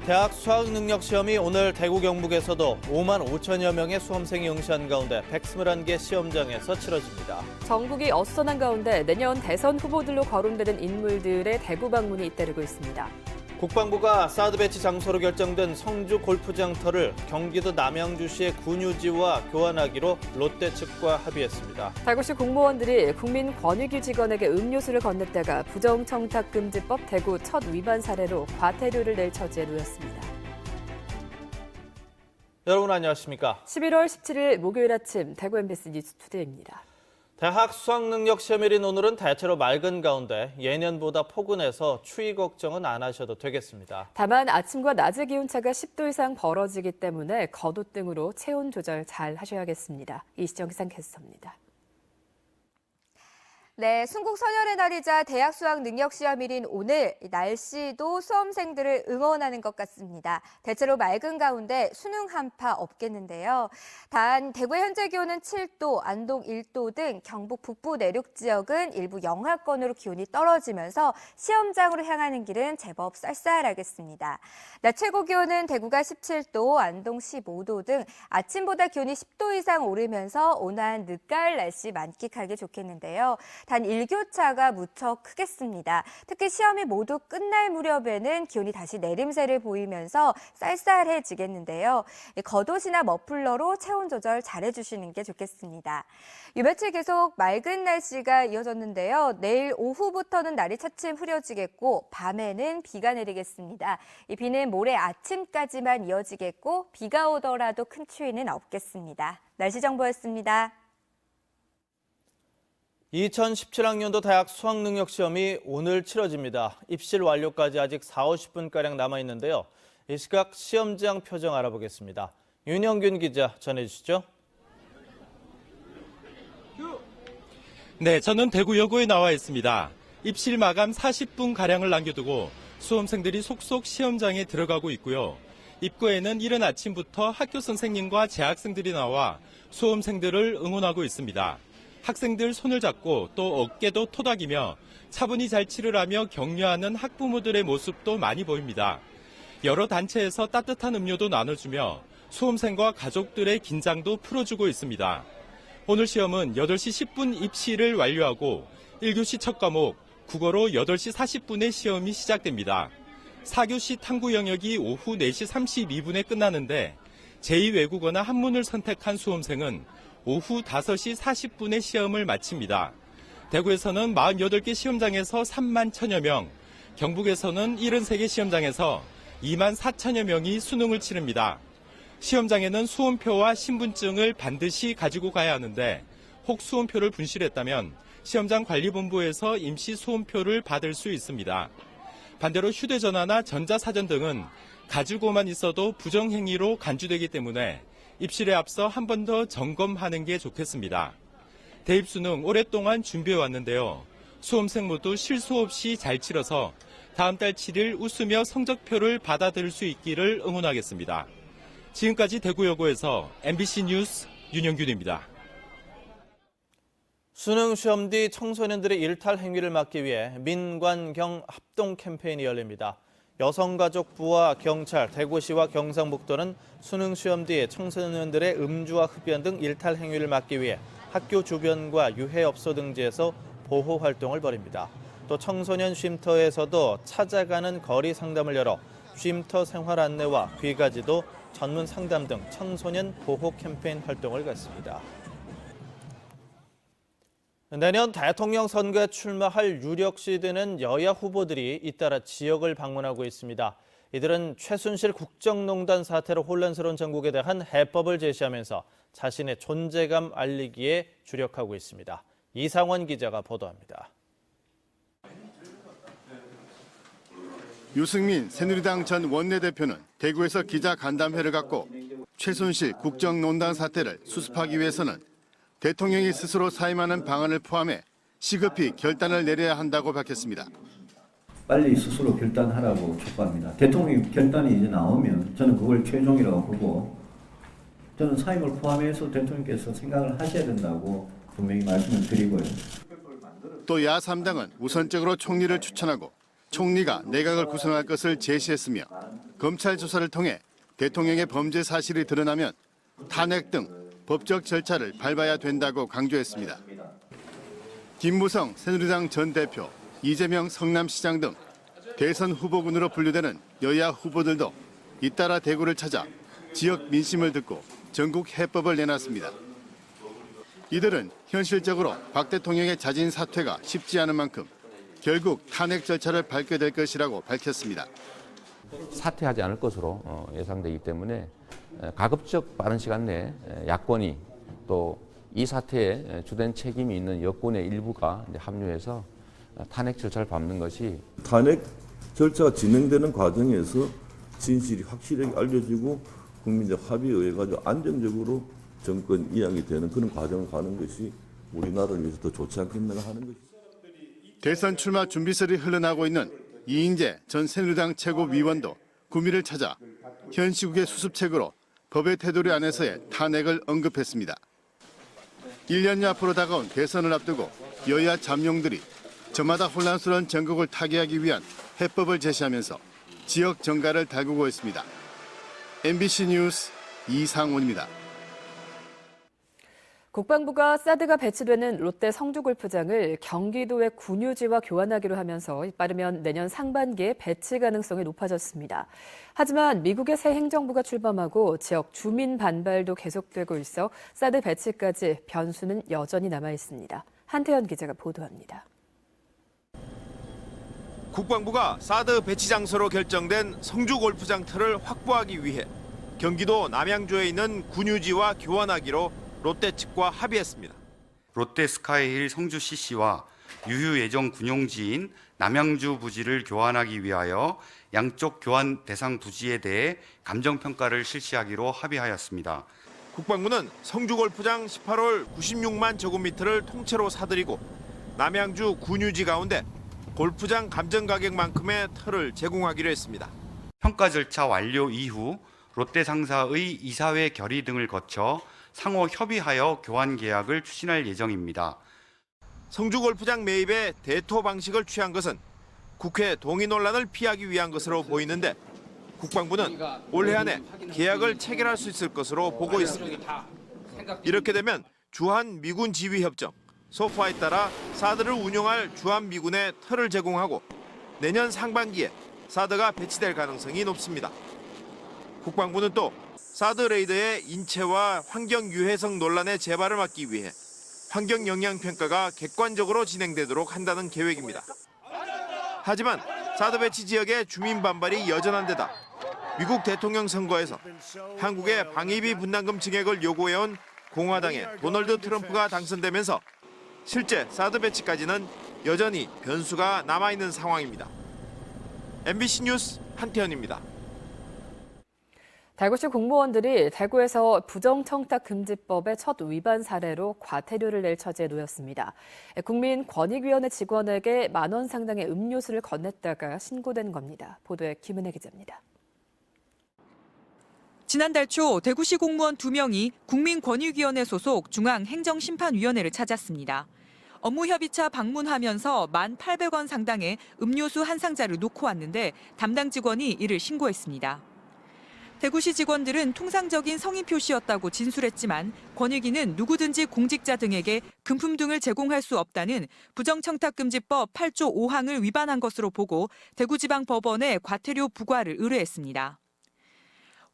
대학 수학능력시험이 오늘 대구 경북에서도 5만 5천여 명의 수험생이 응시한 가운데 121개 시험장에서 치러집니다. 전국이 어수선한 가운데 내년 대선 후보들로 거론되는 인물들의 대구 방문이 잇따르고 있습니다. 국방부가 사드 배치 장소로 결정된 성주 골프장터를 경기도 남양주시의 군유지와 교환하기로 롯데 측과 합의했습니다. 대구시 공무원들이 국민권익위 직원에게 음료수를 건넸다가 부정청탁금지법 대구 첫 위반 사례로 과태료를 낼 처지에 놓였습니다. 여러분 안녕하십니까? 11월 17일 목요일 아침 대구 MBC 뉴스투데이입니다. 대학 수학능력시험일인 오늘은 대체로 맑은 가운데 예년보다 포근해서 추위 걱정은 안 하셔도 되겠습니다. 다만 아침과 낮의 기온차가 10도 이상 벌어지기 때문에 겉옷 등으로 체온 조절 잘 하셔야겠습니다. 이시정 기상캐스터입니다. 네, 순국 선열의 날이자 대학 수학 능력 시험일인 오늘 날씨도 수험생들을 응원하는 것 같습니다. 대체로 맑은 가운데 수능 한파 없겠는데요. 단 대구의 현재 기온은 7도, 안동 1도 등 경북 북부 내륙 지역은 일부 영하권으로 기온이 떨어지면서 시험장으로 향하는 길은 제법 쌀쌀하겠습니다. 낮 최고 기온은 대구가 17도, 안동 15도 등 아침보다 기온이 10도 이상 오르면서 온화한 늦가을 날씨 만끽하기 좋겠는데요. 단 일교차가 무척 크겠습니다. 특히 시험이 모두 끝날 무렵에는 기온이 다시 내림세를 보이면서 쌀쌀해지겠는데요. 겉옷이나 머플러로 체온 조절 잘해주시는 게 좋겠습니다. 이 며칠 계속 맑은 날씨가 이어졌는데요. 내일 오후부터는 날이 차츰 흐려지겠고 밤에는 비가 내리겠습니다. 이 비는 모레 아침까지만 이어지겠고 비가 오더라도 큰 추위는 없겠습니다. 날씨 정보였습니다. 2017학년도 대학 수학능력시험이 오늘 치러집니다. 입실 완료까지 아직 40~50분가량 남아있는데요. 이 시각 시험장 표정 알아보겠습니다. 윤영균 기자 전해주시죠. 네, 저는 대구여고에 나와 있습니다. 입실 마감 40분가량을 남겨두고 수험생들이 속속 시험장에 들어가고 있고요. 입구에는 이른 아침부터 학교 선생님과 재학생들이 나와 수험생들을 응원하고 있습니다. 학생들 손을 잡고 또 어깨도 토닥이며 차분히 잘 치르라며 격려하는 학부모들의 모습도 많이 보입니다. 여러 단체에서 따뜻한 음료도 나눠주며 수험생과 가족들의 긴장도 풀어주고 있습니다. 오늘 시험은 8시 10분 입시를 완료하고 1교시 첫 과목 국어로 8시 40분에 시험이 시작됩니다. 4교시 탐구 영역이 오후 4시 32분에 끝나는데 제2외국어나 한문을 선택한 수험생은 오후 5시 40분에 시험을 마칩니다. 대구에서는 48개 시험장에서 3만 1천여 명, 경북에서는 73개 시험장에서 2만 4천여 명이 수능을 치릅니다. 시험장에는 수험표와 신분증을 반드시 가지고 가야 하는데 혹 수험표를 분실했다면 시험장 관리본부에서 임시 수험표를 받을 수 있습니다. 반대로 휴대전화나 전자사전 등은 가지고만 있어도 부정행위로 간주되기 때문에 입실에 앞서 한 번 더 점검하는 게 좋겠습니다. 대입수능 오랫동안 준비해왔는데요. 수험생 모두 실수 없이 잘 치러서 다음 달 7일 웃으며 성적표를 받아들일 수 있기를 응원하겠습니다. 지금까지 대구여고에서 MBC 뉴스 윤영균입니다. 수능 시험 뒤 청소년들의 일탈 행위를 막기 위해 민관경 합동 캠페인이 열립니다. 여성가족부와 경찰, 대구시와 경상북도는 수능 시험 뒤 청소년들의 음주와 흡연 등 일탈 행위를 막기 위해 학교 주변과 유해업소 등지에서 보호 활동을 벌입니다. 또 청소년 쉼터에서도 찾아가는 거리 상담을 열어 쉼터 생활 안내와 귀가지도, 전문 상담 등 청소년 보호 캠페인 활동을 갖습니다. 내년 대통령 선거에 출마할 유력시 되는 여야 후보들이 잇따라 지역을 방문하고 있습니다. 이들은 최순실 국정농단 사태로 혼란스러운 전국에 대한 해법을 제시하면서 자신의 존재감 알리기에 주력하고 있습니다. 이상원 기자가 보도합니다. 유승민 새누리당 전 원내대표는 대구에서 기자 간담회를 갖고 최순실 국정농단 사태를 수습하기 위해서는 대통령이 스스로 사임하는 방안을 포함해 시급히 결단을 내려야 한다고 밝혔습니다. 빨리 스스로 결단하라고 촉구합니다. 대통령 결단이 이제 나오면 저는 그걸 최종이라고 보고 저는 사임을 포함해서 대통령께서 생각을 하셔야 된다고 분명히 말씀을 드리고요. 또 야3당은 우선적으로 총리를 추천하고 총리가 내각을 구성할 것을 제시했으며 검찰 조사를 통해 대통령의 범죄 사실이 드러나면 탄핵 등 법적 절차를 밟아야 된다고 강조했습니다. 김무성 새누리당 전 대표, 이재명 성남시장 등 대선 후보군으로 분류되는 여야 후보들도 잇따라 대구를 찾아 지역 민심을 듣고 전국 해법을 내놨습니다. 이들은 현실적으로 박 대통령의 자진 사퇴가 쉽지 않은 만큼 결국 탄핵 절차를 밟게 될 것이라고 밝혔습니다. 사퇴하지 않을 것으로 예상되기 때문에 가급적 빠른 시간 내에 야권이 또 이 사태에 주된 책임이 있는 여권의 일부가 합류해서 탄핵 절차를 밟는 것이 탄핵 절차가 진행되는 과정에서 진실이 확실하게 알려지고 국민적 합의에 의해 가지고 안정적으로 정권 이양이 되는 그런 과정을 가는 것이 우리나라를 위해서 더 좋지 않겠나 하는 것입니다. 대선 출마 준비설이 흘러나오고 있는 이인재 전 새누리당 최고위원도 구미를 찾아 현 시국의 수습책으로 법의 테두리 안에서의 탄핵을 언급했습니다. 1년여 앞으로 다가온 대선을 앞두고 여야 잠룡들이 저마다 혼란스러운 전국을 타개하기 위한 해법을 제시하면서 지역 정가를 달구고 있습니다. MBC 뉴스 이상훈입니다. 국방부가 사드가 배치되는 롯데 성주골프장을 경기도의 군유지와 교환하기로 하면서 빠르면 내년 상반기에 배치 가능성이 높아졌습니다. 하지만 미국의 새 행정부가 출범하고 지역 주민 반발도 계속되고 있어 사드 배치까지 변수는 여전히 남아 있습니다. 한태현 기자가 보도합니다. 국방부가 사드 배치 장소로 결정된 성주골프장 틀을 확보하기 위해 경기도 남양주에 있는 군유지와 교환하기로 롯데 측과 합의했습니다. 롯데 스카이힐 성주 CC와 유휴 예정 군용지인 남양주 부지를 교환하기 위하여 양쪽 교환 대상 부지에 대해 감정평가를 실시하기로 합의하였습니다. 국방부는 성주골프장 18홀 96만 제곱미터를 통째로 사들이고 남양주 군유지 가운데 골프장 감정 가격만큼의 틀을 제공하기로 했습니다. 평가 절차 완료 이후 롯데 상사의 이사회 결의 등을 거쳐 상호 협의하여 교환 계약을 추진할 예정입니다. 성주골프장 매입에 대토 방식을 취한 것은 국회 동의 논란을 피하기 위한 것으로 보이는데 국방부는 올해 안에 계약을 체결할 수 있을 것으로 보고 있습니다. 이렇게 되면 주한 미군 지휘 협정, 소파에 따라 사드를 운용할 주한 미군에 틀을 제공하고 내년 상반기에 사드가 배치될 가능성이 높습니다. 국방부는 또 사드 레이더의 인체와 환경 유해성 논란의 재발을 막기 위해 환경 영향 평가가 객관적으로 진행되도록 한다는 계획입니다. 하지만 사드 배치 지역의 주민 반발이 여전한 데다 미국 대통령 선거에서 한국의 방위비 분담금 증액을 요구해온 공화당의 도널드 트럼프가 당선되면서 실제 사드 배치까지는 여전히 변수가 남아있는 상황입니다. MBC 뉴스 한태현입니다. 대구시 공무원들이 대구에서 부정청탁금지법의 첫 위반 사례로 과태료를 낼 처지에 놓였습니다. 국민권익위원회 직원에게 10,000원 상당의 음료수를 건넸다가 신고된 겁니다. 보도에 김은혜 기자입니다. 지난달 초 대구시 공무원 2명이 국민권익위원회 소속 중앙행정심판위원회를 찾았습니다. 업무협의차 방문하면서 1,800원 상당의 음료수 한 상자를 놓고 왔는데 담당 직원이 이를 신고했습니다. 대구시 직원들은 통상적인 성의 표시였다고 진술했지만 권익위는 누구든지 공직자 등에게 금품 등을 제공할 수 없다는 부정청탁금지법 8조 5항을 위반한 것으로 보고 대구지방법원에 과태료 부과를 의뢰했습니다.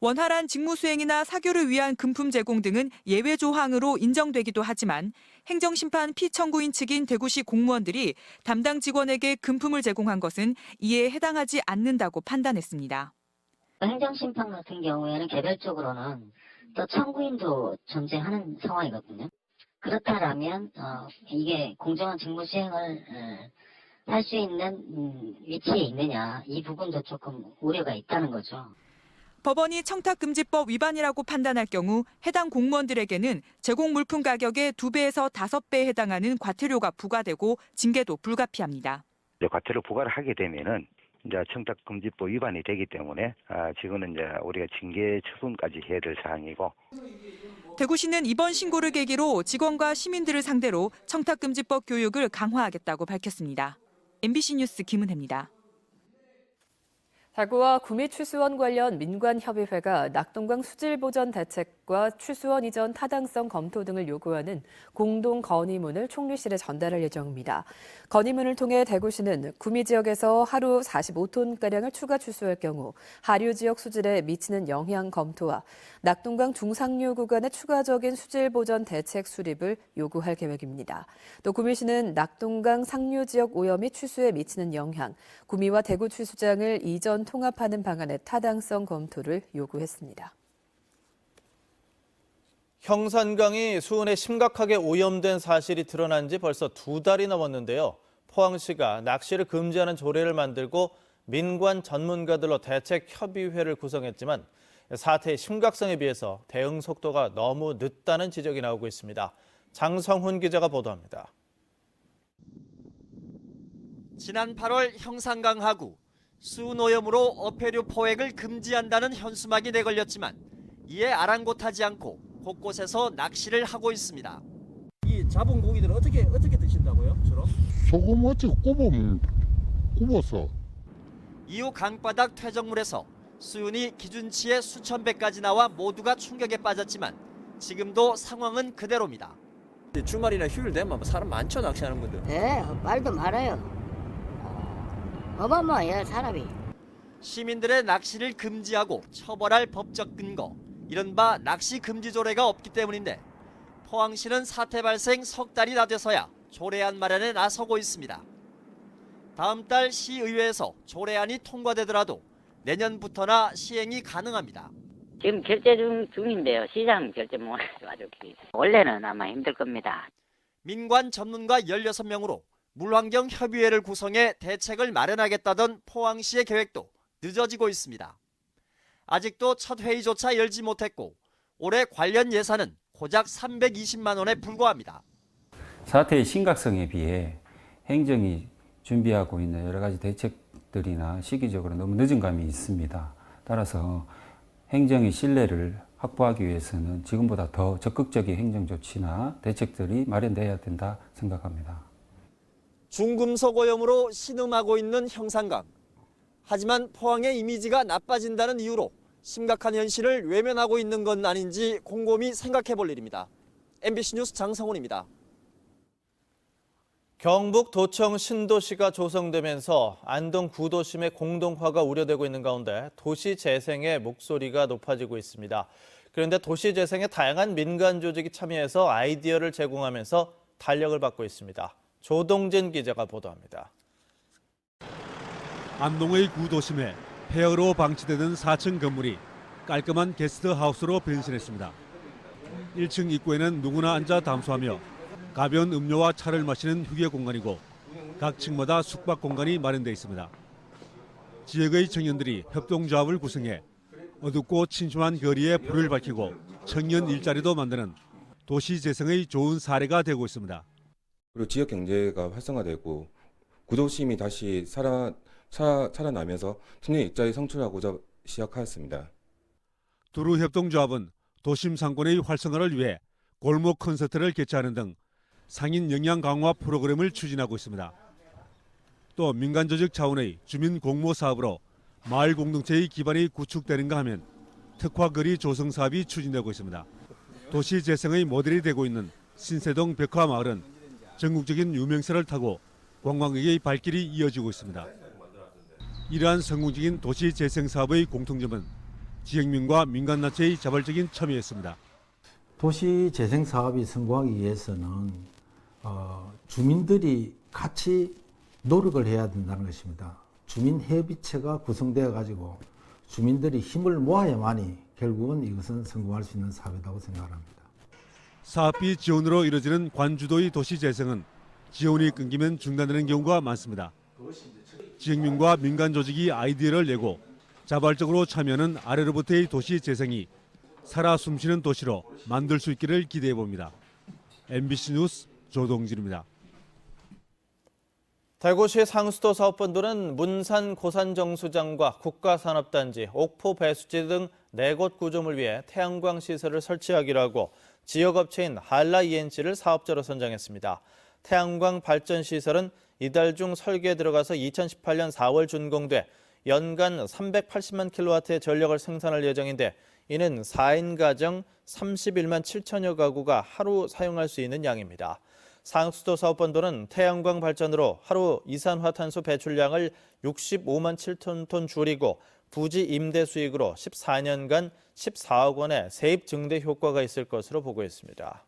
원활한 직무수행이나 사교를 위한 금품 제공 등은 예외 조항으로 인정되기도 하지만 행정심판 피청구인 측인 대구시 공무원들이 담당 직원에게 금품을 제공한 것은 이에 해당하지 않는다고 판단했습니다. 행정심판 같은 경우에는 개별적으로는 또 청구인도 존재하는 상황이거든요. 그렇다면 이게 공정한 직무 수행을 할 수 있는 위치에 있느냐, 이 부분도 조금 우려가 있다는 거죠. 법원이 청탁금지법 위반이라고 판단할 경우 해당 공무원들에게는 제공 물품 가격의 2배에서 5배에 해당하는 과태료가 부과되고 징계도 불가피합니다. 과태료 부과를 하게 되면은 이제 청탁금지법 위반이 되기 때문에 지금은 이제 우리가 징계 처분까지 해야 될 사항이고. 대구시는 이번 신고를 계기로 직원과 시민들을 상대로 청탁금지법 교육을 강화하겠다고 밝혔습니다. MBC 뉴스 김은혜입니다. 대구와 구미 취수원 관련 민관협의회가 낙동강 수질보전 대책과 취수원 이전 타당성 검토 등을 요구하는 공동 건의문을 총리실에 전달할 예정입니다. 건의문을 통해 대구시는 구미 지역에서 하루 45톤가량을 추가 취수할 경우 하류 지역 수질에 미치는 영향 검토와 낙동강 중상류 구간의 추가적인 수질보전 대책 수립을 요구할 계획입니다. 또 구미시는 낙동강 상류 지역 오염 및 취수에 미치는 영향, 구미와 대구 취수장을 이전 통합하는 방안의 타당성 검토를 요구했습니다. 형산강이 수온에 심각하게 오염된 사실이 드러난 지 벌써 2달이 넘었는데요. 포항시가 낚시를 금지하는 조례를 만들고 민관 전문가들로 대책협의회를 구성했지만 사태의 심각성에 비해서 대응 속도가 너무 늦다는 지적이 나오고 있습니다. 장성훈 기자가 보도합니다. 지난 8월 형산강 하구 수온오염으로 어패류 포획을 금지한다는 현수막이 내걸렸지만 이에 아랑곳하지 않고 곳곳에서 낚시를 하고 있습니다. 이 잡은 고기들은 어떻게 드신다고요? 주로? 소금 어찌 굽어서. 이후 강바닥 퇴적물에서 수온이 기준치의 수천 배까지 나와 모두가 충격에 빠졌지만 지금도 상황은 그대로입니다. 주말이나 휴일 되면 사람 많죠, 낚시하는 분들. 네, 말도 말아요. 어마어마해요, 사람이. 시민들의 낚시를 금지하고 처벌할 법적 근거, 이른바 낚시 금지 조례가 없기 때문인데 포항시는 사태 발생 석 달이 다 돼서야 조례안 마련에 나서고 있습니다. 다음 달 시의회에서 조례안이 통과되더라도 내년부터나 시행이 가능합니다. 지금 결제 중인데요. 시장 결제 못 해가지고 원래는 아마 힘들 겁니다. 민관 전문가 16명으로 물환경협의회를 구성해 대책을 마련하겠다던 포항시의 계획도 늦어지고 있습니다. 아직도 첫 회의조차 열지 못했고 올해 관련 예산은 고작 320만 원에 불과합니다. 사태의 심각성에 비해 행정이 준비하고 있는 여러 가지 대책들이나 시기적으로 너무 늦은 감이 있습니다. 따라서 행정의 신뢰를 확보하기 위해서는 지금보다 더 적극적인 행정 조치나 대책들이 마련돼야 된다 생각합니다. 중금속 오염으로 신음하고 있는 형산강. 하지만 포항의 이미지가 나빠진다는 이유로 심각한 현실을 외면하고 있는 건 아닌지 곰곰이 생각해 볼 일입니다. MBC 뉴스 장성훈입니다. 경북 도청 신도시가 조성되면서 안동 구도심의 공동화가 우려되고 있는 가운데 도시 재생의 목소리가 높아지고 있습니다. 그런데 도시 재생에 다양한 민간 조직이 참여해서 아이디어를 제공하면서 탄력을 받고 있습니다. 조동진 기자가 보도합니다. 안동의 구도심에 폐허로 방치되던 4층 건물이 깔끔한 게스트하우스로 변신했습니다. 1층 입구에는 누구나 앉아 담소하며 가벼운 음료와 차를 마시는 휴게 공간이고 각 층마다 숙박 공간이 마련되어 있습니다. 지역의 청년들이 협동조합을 구성해 어둡고 침침한 거리에 불을 밝히고 청년 일자리도 만드는 도시 재생의 좋은 사례가 되고 있습니다. 그리고 지역 경제가 활성화되고 구도심이 다시 살아나면서 청년 일자리 성취하고자 시작하였습니다. 두루 협동조합은 도심 상권의 활성화를 위해 골목 콘서트를 개최하는 등 상인 역량 강화 프로그램을 추진하고 있습니다. 또 민간 조직 차원의 주민 공모 사업으로 마을 공동체의 기반이 구축되는가 하면 특화거리 조성 사업이 추진되고 있습니다. 도시 재생의 모델이 되고 있는 신세동 벽화마을은 전국적인 유명세를 타고 관광객의 발길이 이어지고 있습니다. 이러한 성공적인 도시 재생 사업의 공통점은 지역민과 민간단체의 자발적인 참여였습니다. 도시 재생 사업이 성공하기 위해서는 주민들이 같이 노력을 해야 된다는 것입니다. 주민협의체가 구성되어 가지고 주민들이 힘을 모아야만이 결국은 이것은 성공할 수 있는 사업이라고 생각합니다. 사업비 지원으로 이뤄지는 관주도의 도시 재생은 지원이 끊기면 중단되는 경우가 많습니다. 지역민과 민간 조직이 아이디어를 내고 자발적으로 참여하는 아래로부터의 도시 재생이 살아 숨쉬는 도시로 만들 수 있기를 기대해 봅니다. MBC 뉴스 조동진입니다. 대구시 상수도 사업본부는 문산 고산정수장과 국가산업단지, 옥포 배수지 등 4곳 구점을 위해 태양광 시설을 설치하기로 하고 지역업체인 한라 ENC를 사업자로 선정했습니다. 태양광 발전 시설은 이달 중 설계에 들어가서 2018년 4월 준공돼 연간 380만 킬로와트의 전력을 생산할 예정인데 이는 4인 가정 31만 7천여 가구가 하루 사용할 수 있는 양입니다. 상수도 사업본부는 태양광 발전으로 하루 이산화탄소 배출량을 65만 7톤 줄이고 부지 임대 수익으로 14년간 14억 원의 세입 증대 효과가 있을 것으로 보고 있습니다.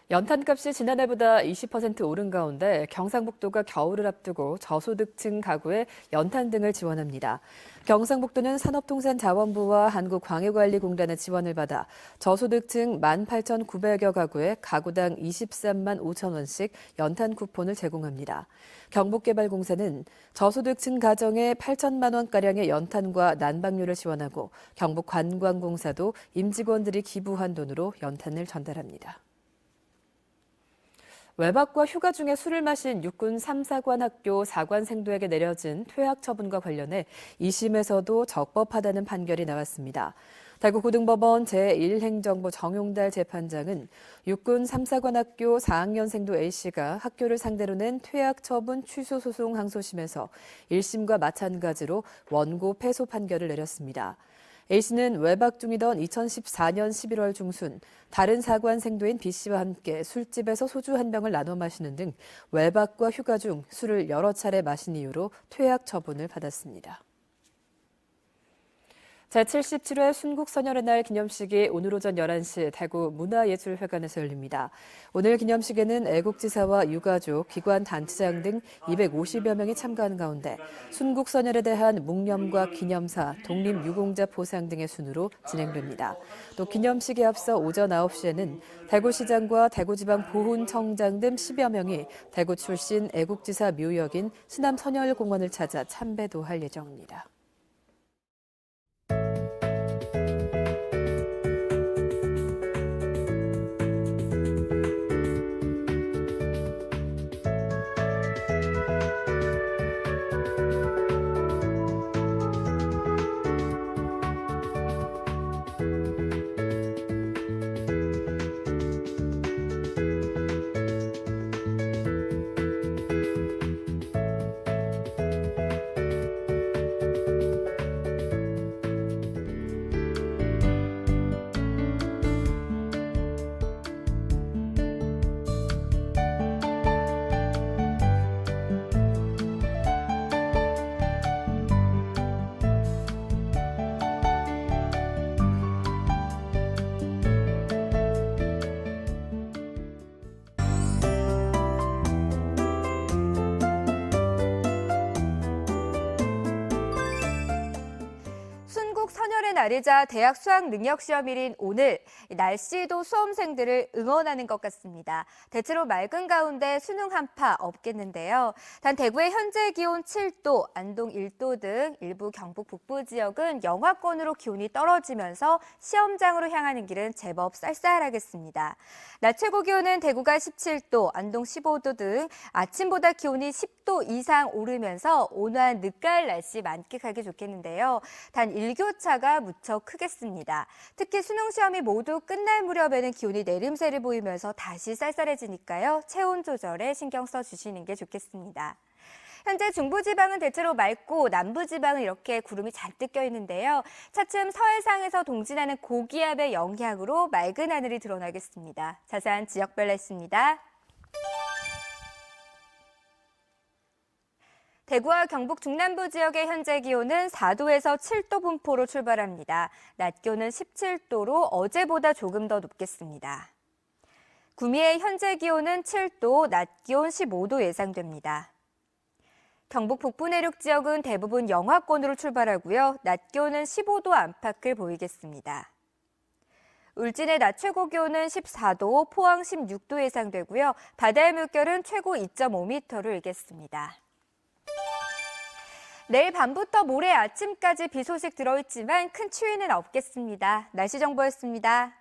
연탄값이 지난해보다 20% 오른 가운데 경상북도가 겨울을 앞두고 저소득층 가구에 연탄 등을 지원합니다. 경상북도는 산업통상자원부와 한국광해관리공단의 지원을 받아 저소득층 18,900여 가구에 가구당 23만 5천 원씩 연탄 쿠폰을 제공합니다. 경북개발공사는 저소득층 가정에 8천만 원가량의 연탄과 난방료를 지원하고 경북관광공사도 임직원들이 기부한 돈으로 연탄을 전달합니다. 외박과 휴가 중에 술을 마신 육군 3사관 학교 4관생도에게 내려진 퇴학 처분과 관련해 2심에서도 적법하다는 판결이 나왔습니다. 대구고등법원 제1행정부 정용달 재판장은 육군 3사관 학교 4학년생도 A씨가 학교를 상대로 낸 퇴학 처분 취소 소송 항소심에서 1심과 마찬가지로 원고 패소 판결을 내렸습니다. A씨는 외박 중이던 2014년 11월 중순 다른 사관생도인 B씨와 함께 술집에서 소주 한 병을 나눠 마시는 등 외박과 휴가 중 술을 여러 차례 마신 이유로 퇴학 처분을 받았습니다. 제77회 순국선열의 날 기념식이 오늘 오전 11시 대구 문화예술회관에서 열립니다. 오늘 기념식에는 애국지사와 유가족, 기관 단체장 등 250여 명이 참가한 가운데 순국선열에 대한 묵념과 기념사, 독립유공자 포상 등의 순으로 진행됩니다. 또 기념식에 앞서 오전 9시에는 대구시장과 대구지방보훈청장 등 10여 명이 대구 출신 애국지사 묘역인 수남선열공원을 찾아 참배도 할 예정입니다. 선열의 날이자 대학 수학 능력 시험일인 오늘 날씨도 수험생들을 응원하는 것 같습니다. 대체로 맑은 가운데 수능 한파 없겠는데요. 단 대구의 현재 기온 7도, 안동 1도 등 일부 경북 북부 지역은 영하권으로 기온이 떨어지면서 시험장으로 향하는 길은 제법 쌀쌀하겠습니다. 낮 최고 기온은 대구가 17도, 안동 15도 등 아침보다 기온이 10도 이상 오르면서 온화한 늦가을 날씨 만끽하기 좋겠는데요. 단 일교차가 무척 크겠습니다. 특히 수능 시험이 모두 끝날 무렵에는 기온이 내림세를 보이면서 다시 쌀쌀해지니까요. 체온 조절에 신경 써주시는 게 좋겠습니다. 현재 중부지방은 대체로 맑고 남부지방은 이렇게 구름이 잔뜩 껴있는데요. 차츰 서해상에서 동진하는 고기압의 영향으로 맑은 하늘이 드러나겠습니다. 자세한 지역별 날씨입니다. 대구와 경북 중남부 지역의 현재 기온은 4도에서 7도 분포로 출발합니다. 낮 기온은 17도로 어제보다 조금 더 높겠습니다. 구미의 현재 기온은 7도, 낮 기온 15도 예상됩니다. 경북 북부 내륙 지역은 대부분 영하권으로 출발하고요. 낮 기온은 15도 안팎을 보이겠습니다. 울진의 낮 최고 기온은 14도, 포항 16도 예상되고요. 바다의 물결은 최고 2.5m를 일겠습니다. 내일 밤부터 모레 아침까지 비 소식 들어있지만 큰 추위는 없겠습니다. 날씨 정보였습니다.